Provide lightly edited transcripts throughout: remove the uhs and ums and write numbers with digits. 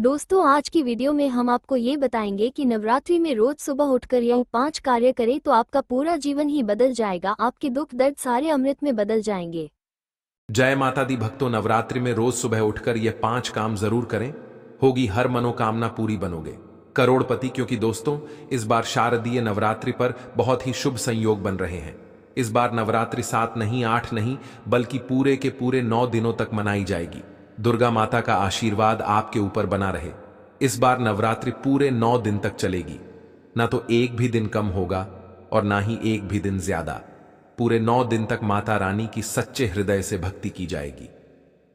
दोस्तों, आज की वीडियो में हम आपको ये बताएंगे कि नवरात्रि में रोज सुबह उठकर यह 5 कार्य करें तो आपका पूरा जीवन ही बदल जाएगा। आपके दुख दर्द सारे अमृत में बदल जाएंगे। जय माता दी भक्तों, नवरात्रि में रोज सुबह उठकर ये 5 काम जरूर करें, होगी हर मनोकामना पूरी, बनोगे करोड़पति। क्योंकि दोस्तों, इस बार शारदीय नवरात्रि पर बहुत ही शुभ संयोग बन रहे हैं। इस बार नवरात्रि 7 नहीं, 8 नहीं, बल्कि पूरे के पूरे 9 दिनों तक मनाई जाएगी। दुर्गा माता का आशीर्वाद आपके ऊपर बना रहे। इस बार नवरात्रि पूरे 9 दिन तक चलेगी। ना तो एक भी दिन कम होगा और ना ही एक भी दिन ज्यादा। पूरे 9 दिन तक माता रानी की सच्चे हृदय से भक्ति की जाएगी।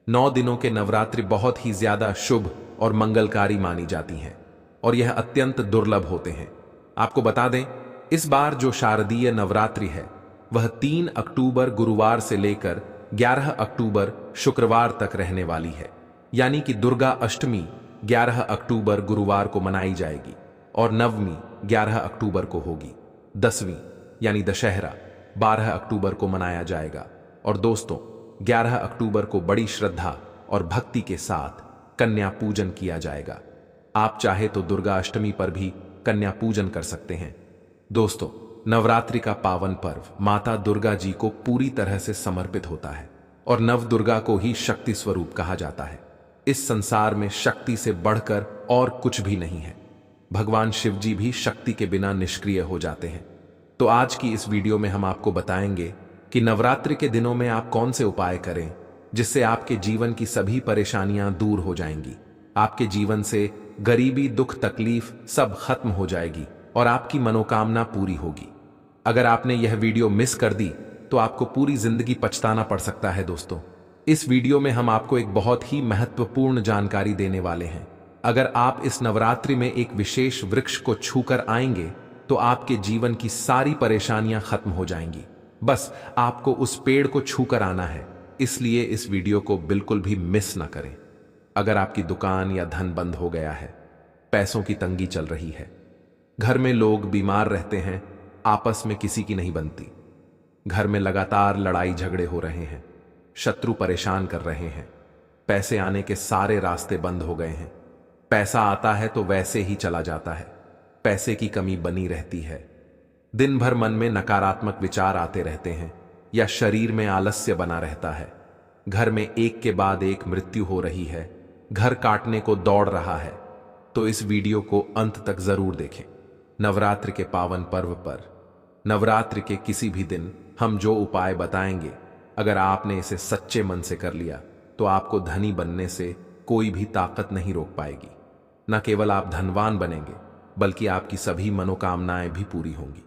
9 दिनों के नवरात्रि बहुत ही ज्यादा शुभ और मंगलकारी मानी जाती हैं और यह अत्यंत दुर्लभ होते हैं। आपको बता दें, इस बार जो शारदीय नवरात्रि है वह 3 अक्टूबर गुरुवार से लेकर 11 अक्टूबर शुक्रवार तक रहने वाली है। यानी कि दुर्गा अष्टमी 11 अक्टूबर गुरुवार को मनाई जाएगी और नवमी 11 अक्टूबर को होगी। 10वीं यानी दशहरा 12 अक्टूबर को मनाया जाएगा। और दोस्तों, 11 अक्टूबर को बड़ी श्रद्धा और भक्ति के साथ कन्या पूजन किया जाएगा। आप चाहे तो दुर्गा अष्टमी पर भी कन्या पूजन कर सकते हैं। दोस्तों, नवरात्रि का पावन पर्व माता दुर्गा जी को पूरी तरह से समर्पित होता है और नव दुर्गा को ही शक्ति स्वरूप कहा जाता है। इस संसार में शक्ति से बढ़कर और कुछ भी नहीं है। भगवान शिव जी भी शक्ति के बिना निष्क्रिय हो जाते हैं। तो आज की इस वीडियो में हम आपको बताएंगे कि नवरात्रि के दिनों में आप कौन से उपाय करें जिससे आपके जीवन की सभी परेशानियां दूर हो जाएंगी। आपके जीवन से गरीबी, दुख, तकलीफ सब खत्म हो जाएगी और आपकी मनोकामना पूरी होगी। अगर आपने यह वीडियो मिस कर दी तो आपको पूरी जिंदगी पछताना पड़ सकता है। दोस्तों, इस वीडियो में हम आपको एक बहुत ही महत्वपूर्ण जानकारी देने वाले हैं। अगर आप इस नवरात्रि में एक विशेष वृक्ष को छूकर आएंगे तो आपके जीवन की सारी परेशानियां खत्म हो जाएंगी। बस आपको उस पेड़ को छूकर आना है, इसलिए इस वीडियो को बिल्कुल भी मिस ना करें। अगर आपकी दुकान या धन बंद हो गया है, पैसों की तंगी चल रही है, घर में लोग बीमार रहते हैं, आपस में किसी की नहीं बनती, घर में लगातार लड़ाई झगड़े हो रहे हैं, शत्रु परेशान कर रहे हैं, पैसे आने के सारे रास्ते बंद हो गए हैं, पैसा आता है तो वैसे ही चला जाता है, पैसे की कमी बनी रहती है, दिन भर मन में नकारात्मक विचार आते रहते हैं या शरीर में आलस्य बना रहता है, घर में एक के बाद एक मृत्यु हो रही है, घर काटने को दौड़ रहा है, तो इस वीडियो को अंत तक जरूर देखें। नवरात्रि के पावन पर्व पर, नवरात्रि के किसी भी दिन हम जो उपाय बताएंगे, अगर आपने इसे सच्चे मन से कर लिया तो आपको धनी बनने से कोई भी ताकत नहीं रोक पाएगी। न केवल आप धनवान बनेंगे बल्कि आपकी सभी मनोकामनाएं भी पूरी होंगी।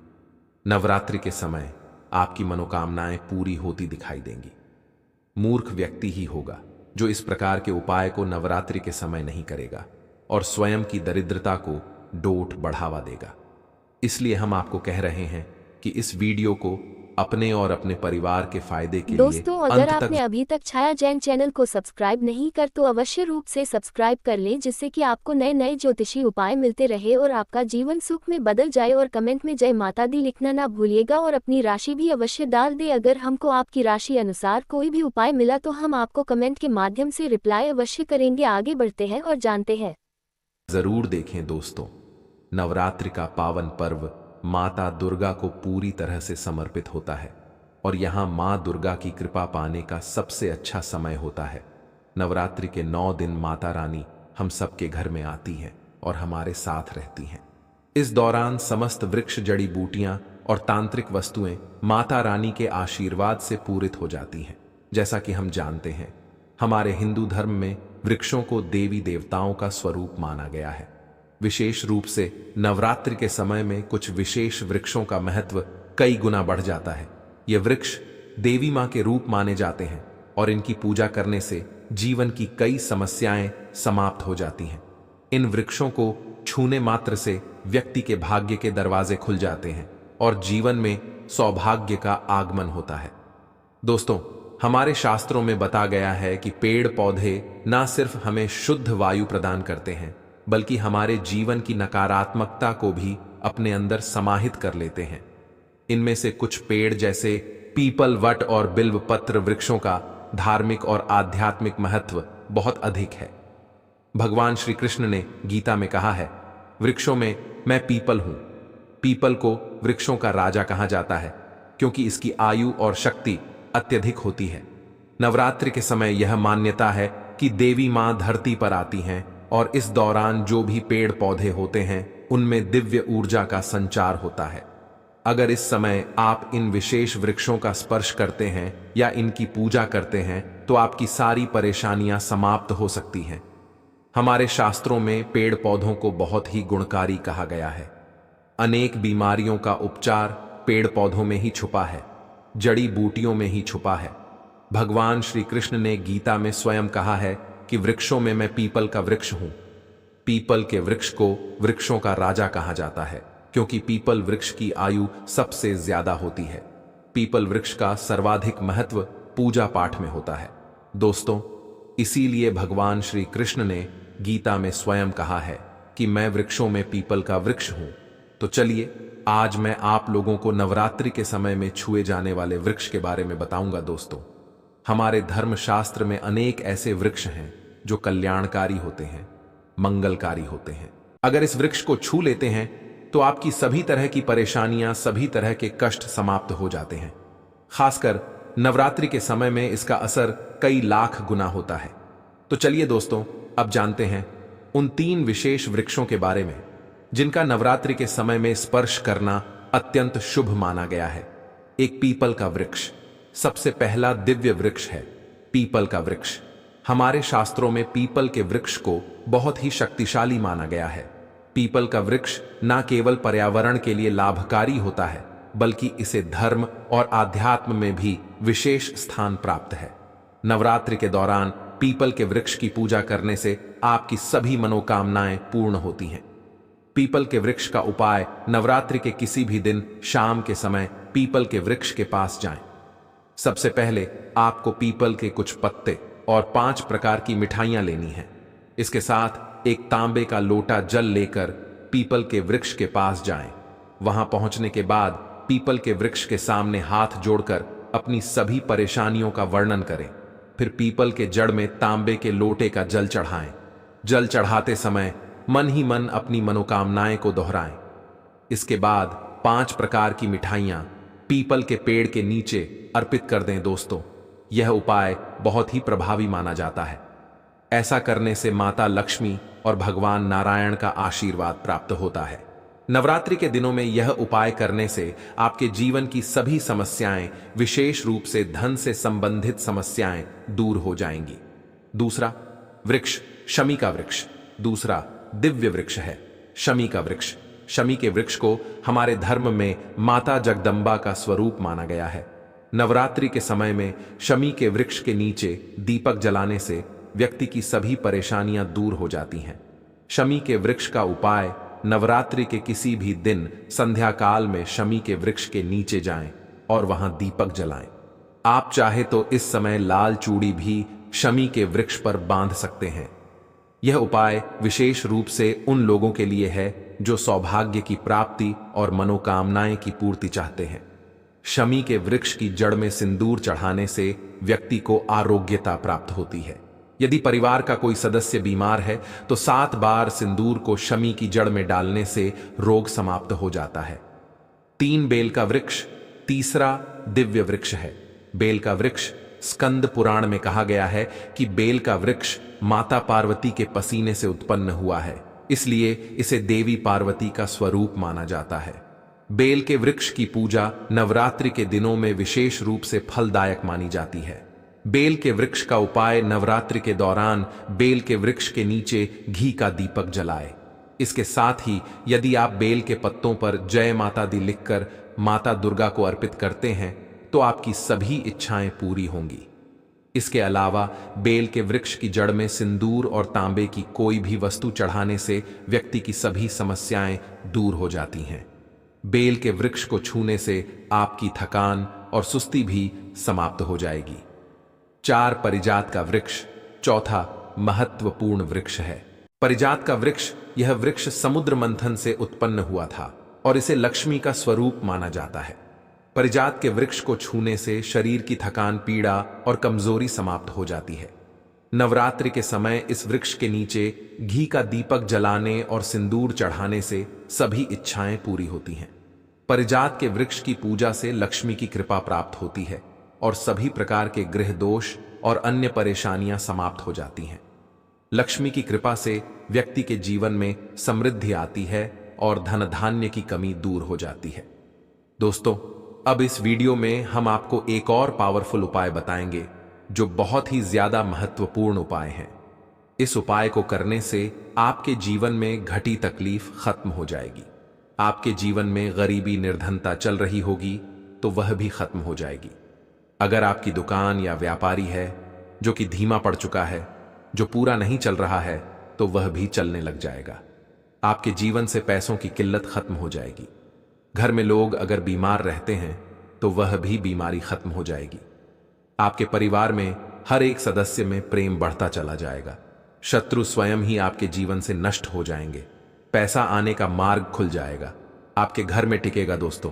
नवरात्रि के समय आपकी मनोकामनाएं पूरी होती दिखाई देंगी। मूर्ख व्यक्ति ही होगा जो इस प्रकार के उपाय को नवरात्रि के समय नहीं करेगा और स्वयं की दरिद्रता को डोट बढ़ावा देगा। इसलिए हम आपको कह रहे हैं कि इस वीडियो को अपने और अपने परिवार के फायदे के दोस्तों, लिए अगर अंत आपने तक अभी तक छाया जैन चैनल को सब्सक्राइब नहीं कर तो अवश्य रूप से सब्सक्राइब कर लें, जिससे कि आपको नए नए ज्योतिषी उपाय मिलते रहे और आपका जीवन सुख में बदल जाए। और कमेंट में जय माता दी लिखना ना भूलिएगा और अपनी राशि भी अवश्य डाल दे। अगर हमको आपकी राशि अनुसार कोई भी उपाय मिला तो हम आपको कमेंट के माध्यम से रिप्लाई अवश्य करेंगे। आगे बढ़ते हैं और जानते हैं। जरूर देखें दोस्तों, नवरात्रि का पावन पर्व माता दुर्गा को पूरी तरह से समर्पित होता है और यहां मां दुर्गा की कृपा पाने का सबसे अच्छा समय होता है। नवरात्रि के 9 दिन माता रानी हम सबके घर में आती हैं और हमारे साथ रहती हैं। इस दौरान समस्त वृक्ष, जड़ी बूटियां और तांत्रिक वस्तुएं माता रानी के आशीर्वाद से पूरित हो जाती हैं। जैसा कि हम जानते हैं, हमारे हिंदू धर्म में वृक्षों को देवी देवताओं का स्वरूप माना गया है। विशेष रूप से नवरात्रि के समय में कुछ विशेष वृक्षों का महत्व कई गुना बढ़ जाता है। ये वृक्ष देवी मां के रूप माने जाते हैं और इनकी पूजा करने से जीवन की कई समस्याएं समाप्त हो जाती हैं। इन वृक्षों को छूने मात्र से व्यक्ति के भाग्य के दरवाजे खुल जाते हैं और जीवन में सौभाग्य का आगमन होता है। दोस्तों, हमारे शास्त्रों में बता गया है कि पेड़ पौधे ना सिर्फ हमें शुद्ध वायु प्रदान करते हैं बल्कि हमारे जीवन की नकारात्मकता को भी अपने अंदर समाहित कर लेते हैं। इनमें से कुछ पेड़ जैसे पीपल, वट और बिल्व पत्र वृक्षों का धार्मिक और आध्यात्मिक महत्व बहुत अधिक है। भगवान श्री कृष्ण ने गीता में कहा है, वृक्षों में मैं पीपल हूं। पीपल को वृक्षों का राजा कहा जाता है क्योंकि इसकी आयु और शक्ति अत्यधिक होती है। नवरात्रि के समय यह मान्यता है कि देवी मां धरती पर आती हैं और इस दौरान जो भी पेड़ पौधे होते हैं उनमें दिव्य ऊर्जा का संचार होता है। अगर इस समय आप इन विशेष वृक्षों का स्पर्श करते हैं या इनकी पूजा करते हैं तो आपकी सारी परेशानियां समाप्त हो सकती हैं। हमारे शास्त्रों में पेड़ पौधों को बहुत ही गुणकारी कहा गया है। अनेक बीमारियों का उपचार पेड़ पौधों में ही छुपा है, जड़ी बूटियों में ही छुपा है। भगवान श्री कृष्ण ने गीता में स्वयं कहा है कि वृक्षों में मैं पीपल का वृक्ष हूं। पीपल के वृक्ष को वृक्षों का राजा कहा जाता है क्योंकि पीपल वृक्ष की आयु सबसे ज्यादा होती है। पीपल वृक्ष का सर्वाधिक महत्व पूजा पाठ में होता है। दोस्तों, इसीलिए भगवान श्री कृष्ण ने गीता में स्वयं कहा है कि मैं वृक्षों में पीपल का वृक्ष हूं। तो चलिए आज मैं आप लोगों को नवरात्रि के समय में छुए जाने वाले वृक्ष के बारे में बताऊंगा। दोस्तों, हमारे धर्मशास्त्र में अनेक ऐसे वृक्ष हैं जो कल्याणकारी होते हैं, मंगलकारी होते हैं। अगर इस वृक्ष को छू लेते हैं तो आपकी सभी तरह की परेशानियां, सभी तरह के कष्ट समाप्त हो जाते हैं। खासकर नवरात्रि के समय में इसका असर कई लाख गुना होता है। तो चलिए दोस्तों, अब जानते हैं उन 3 विशेष वृक्षों के बारे में जिनका नवरात्रि के समय में स्पर्श करना अत्यंत शुभ माना गया है। एक पीपल का वृक्ष सबसे पहला दिव्य वृक्ष है। पीपल का वृक्ष हमारे शास्त्रों में पीपल के वृक्ष को बहुत ही शक्तिशाली माना गया है। पीपल का वृक्ष न केवल पर्यावरण के लिए लाभकारी होता है बल्कि इसे धर्म और आध्यात्म में भी विशेष स्थान प्राप्त है। नवरात्रि के दौरान पीपल के वृक्ष की पूजा करने से आपकी सभी मनोकामनाएं पूर्ण होती हैं। पीपल के वृक्ष का उपाय, नवरात्रि के किसी भी दिन शाम के समय पीपल के वृक्ष के पास जाएं। सबसे पहले आपको पीपल के कुछ पत्ते और 5 प्रकार की मिठाइयां लेनी हैं। इसके साथ एक तांबे का लोटा जल लेकर पीपल के वृक्ष के पास जाएं। वहां पहुंचने के बाद पीपल के वृक्ष के सामने हाथ जोड़कर अपनी सभी परेशानियों का वर्णन करें। फिर पीपल के जड़ में तांबे के लोटे का जल चढ़ाएं। जल चढ़ाते समय मन ही मन अपनी मनोकामनाएं को दोहराएं। इसके बाद 5 प्रकार की मिठाइयां पीपल के पेड़ के नीचे अर्पित कर दें। दोस्तों, यह उपाय बहुत ही प्रभावी माना जाता है। ऐसा करने से माता लक्ष्मी और भगवान नारायण का आशीर्वाद प्राप्त होता है। नवरात्रि के दिनों में यह उपाय करने से आपके जीवन की सभी समस्याएं, विशेष रूप से धन से संबंधित समस्याएं दूर हो जाएंगी। दूसरा वृक्ष शमी का वृक्ष दूसरा दिव्य वृक्ष है। शमी का वृक्ष, शमी के वृक्ष को हमारे धर्म में माता जगदम्बा का स्वरूप माना गया है। नवरात्रि के समय में शमी के वृक्ष के नीचे दीपक जलाने से व्यक्ति की सभी परेशानियां दूर हो जाती हैं। शमी के वृक्ष का उपाय, नवरात्रि के किसी भी दिन संध्या काल में शमी के वृक्ष के नीचे जाएं और वहां दीपक जलाएं। आप चाहे तो इस समय लाल चूड़ी भी शमी के वृक्ष पर बांध सकते हैं। यह उपाय विशेष रूप से उन लोगों के लिए है जो सौभाग्य की प्राप्ति और मनोकामनाएं की पूर्ति चाहते हैं। शमी के वृक्ष की जड़ में सिंदूर चढ़ाने से व्यक्ति को आरोग्यता प्राप्त होती है। यदि परिवार का कोई सदस्य बीमार है तो 7 बार सिंदूर को शमी की जड़ में डालने से रोग समाप्त हो जाता है। 3 बेल का वृक्ष तीसरा दिव्य वृक्ष है। बेल का वृक्ष स्कंद पुराण में कहा गया है कि बेल का वृक्ष माता पार्वती के पसीने से उत्पन्न हुआ है, इसलिए इसे देवी पार्वती का स्वरूप माना जाता है। बेल के वृक्ष की पूजा नवरात्रि के दिनों में विशेष रूप से फलदायक मानी जाती है। बेल के वृक्ष का उपाय, नवरात्रि के दौरान बेल के वृक्ष के नीचे घी का दीपक जलाए। इसके साथ ही यदि आप बेल के पत्तों पर जय माता दी लिखकर माता दुर्गा को अर्पित करते हैं तो आपकी सभी इच्छाएं पूरी होंगी। इसके अलावा बेल के वृक्ष की जड़ में सिंदूर और तांबे की कोई भी वस्तु चढ़ाने से व्यक्ति की सभी समस्याएं दूर हो जाती हैं। बेल के वृक्ष को छूने से आपकी थकान और सुस्ती भी समाप्त हो जाएगी। 4 परिजात का वृक्ष चौथा महत्वपूर्ण वृक्ष है। परिजात का वृक्ष, यह वृक्ष समुद्र मंथन से उत्पन्न हुआ था और इसे लक्ष्मी का स्वरूप माना जाता है। परिजात के वृक्ष को छूने से शरीर की थकान, पीड़ा और कमजोरी समाप्त हो जाती है। नवरात्रि के समय इस वृक्ष के नीचे घी का दीपक जलाने और सिंदूर चढ़ाने से सभी इच्छाएं पूरी होती हैं। पारिजात के वृक्ष की पूजा से लक्ष्मी की कृपा प्राप्त होती है और सभी प्रकार के गृह दोष और अन्य परेशानियां समाप्त हो जाती हैं। लक्ष्मी की कृपा से व्यक्ति के जीवन में समृद्धि आती है और धन धान्य की कमी दूर हो जाती है। दोस्तों, अब इस वीडियो में हम आपको एक और पावरफुल उपाय बताएंगे जो बहुत ही ज्यादा महत्वपूर्ण उपाय है। इस उपाय को करने से आपके जीवन में घटी तकलीफ खत्म हो जाएगी। आपके जीवन में गरीबी निर्धनता चल रही होगी तो वह भी खत्म हो जाएगी। अगर आपकी दुकान या व्यापारी है जो कि धीमा पड़ चुका है, जो पूरा नहीं चल रहा है, तो वह भी चलने लग जाएगा। आपके जीवन से पैसों की किल्लत खत्म हो जाएगी। घर में लोग अगर बीमार रहते हैं तो वह भी बीमारी खत्म हो जाएगी। आपके परिवार में हर एक सदस्य में प्रेम बढ़ता चला जाएगा। शत्रु स्वयं ही आपके जीवन से नष्ट हो जाएंगे। पैसा आने का मार्ग खुल जाएगा, आपके घर में टिकेगा। दोस्तों,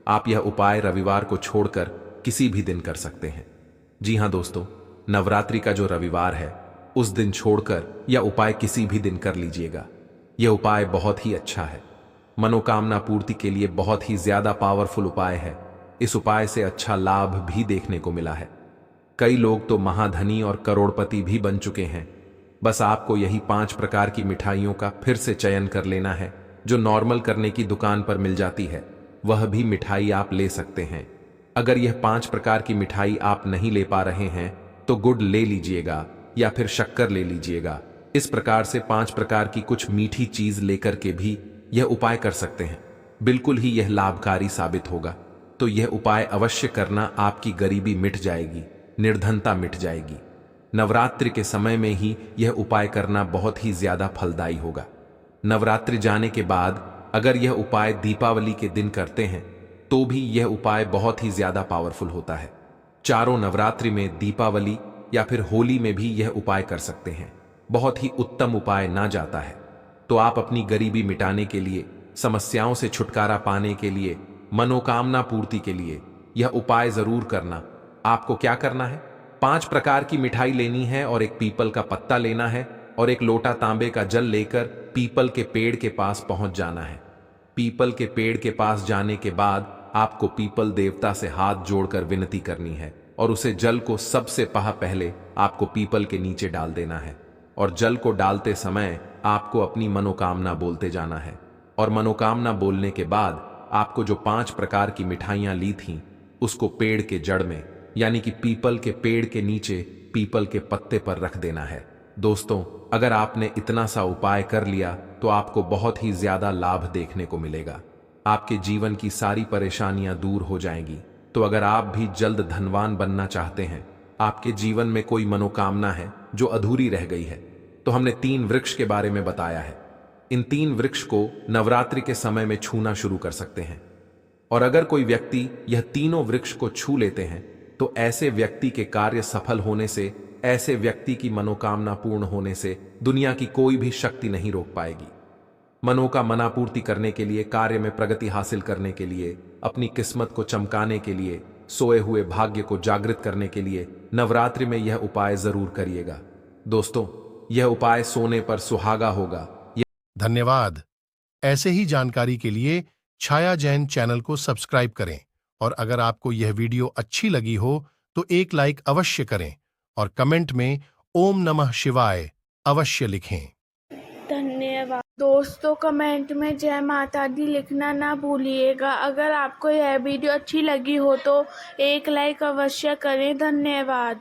आप यह उपाय रविवार को छोड़कर किसी भी दिन कर सकते हैं। जी हां दोस्तों, नवरात्रि का जो रविवार है उस दिन छोड़कर यह उपाय किसी भी दिन कर लीजिएगा। यह उपाय बहुत ही अच्छा है, मनोकामना पूर्ति के लिए बहुत ही ज्यादा पावरफुल उपाय है। इस उपाय से अच्छा लाभ भी देखने को मिला है। कई लोग तो महाधनी और करोड़पति भी बन चुके हैं। बस आपको यही 5 प्रकार की मिठाइयों का फिर से चयन कर लेना है जो नॉर्मल करने की दुकान पर मिल जाती है। वह भी मिठाई आप ले सकते हैं। अगर यह 5 प्रकार की मिठाई आप नहीं ले पा रहे हैं तो गुड़ ले लीजिएगा या फिर शक्कर ले लीजिएगा। इस प्रकार से 5 प्रकार की कुछ मीठी चीज लेकर के भी यह उपाय कर सकते हैं। बिल्कुल ही यह लाभकारी साबित होगा। तो यह उपाय अवश्य करना, आपकी गरीबी मिट जाएगी, निर्धनता मिट जाएगी। नवरात्रि के समय में ही यह उपाय करना बहुत ही ज्यादा फलदायी होगा। नवरात्रि जाने के बाद अगर यह उपाय दीपावली के दिन करते हैं तो भी यह उपाय बहुत ही ज्यादा पावरफुल होता है। चारों नवरात्रि में, दीपावली या फिर होली में भी यह उपाय कर सकते हैं। बहुत ही उत्तम उपाय ना जाता है। तो आप अपनी गरीबी मिटाने के लिए, समस्याओं से छुटकारा पाने के लिए, मनोकामना पूर्ति के लिए यह उपाय जरूर करना। आपको क्या करना है? 5 प्रकार की मिठाई लेनी है और एक पीपल का पत्ता लेना है और एक लोटा तांबे का जल लेकर पीपल के पेड़ के पास पहुंच जाना है। पीपल के पेड़ के पास जाने के बाद आपको पीपल देवता से हाथ जोड़कर विनती करनी है और उसे जल को सबसे पहले आपको पीपल के नीचे डाल देना है। और जल को डालते समय आपको अपनी मनोकामना बोलते जाना है। और मनोकामना बोलने के बाद आपको जो 5 प्रकार की मिठाइयां ली थीं उसको पेड़ के जड़ में, यानी कि पीपल के पेड़ के नीचे पीपल के पत्ते पर रख देना है। दोस्तों, अगर आपने इतना सा उपाय कर लिया तो आपको बहुत ही ज्यादा लाभ देखने को मिलेगा। आपके जीवन की सारी परेशानियां दूर हो जाएंगी। तो अगर आप भी जल्द धनवान बनना चाहते हैं, आपके जीवन में कोई मनोकामना है जो अधूरी रह गई है, तो हमने 3 वृक्ष के बारे में बताया है। इन 3 वृक्ष को नवरात्रि के समय में छूना शुरू कर सकते हैं। और अगर कोई व्यक्ति यह तीनों वृक्ष को छू लेते हैं तो ऐसे व्यक्ति के कार्य सफल होने से, ऐसे व्यक्ति की मनोकामना पूर्ण होने से दुनिया की कोई भी शक्ति नहीं रोक पाएगी। मनोकामना पूर्ति करने के लिए, कार्य में प्रगति हासिल करने के लिए, अपनी किस्मत को चमकाने के लिए, सोए हुए भाग्य को जागृत करने के लिए नवरात्रि में यह उपाय जरूर करिएगा। दोस्तों, यह उपाय सोने पर सुहागा होगा। धन्यवाद। ऐसे ही जानकारी के लिए छाया जैन चैनल को सब्सक्राइब करें और अगर आपको यह वीडियो अच्छी लगी हो तो एक लाइक अवश्य करें और कमेंट में ओम नमः शिवाय अवश्य लिखें। धन्यवाद। दोस्तों, कमेंट में जय माता दी लिखना ना भूलिएगा। अगर आपको यह वीडियो अच्छी लगी हो तो एक लाइक अवश्य करें। धन्यवाद।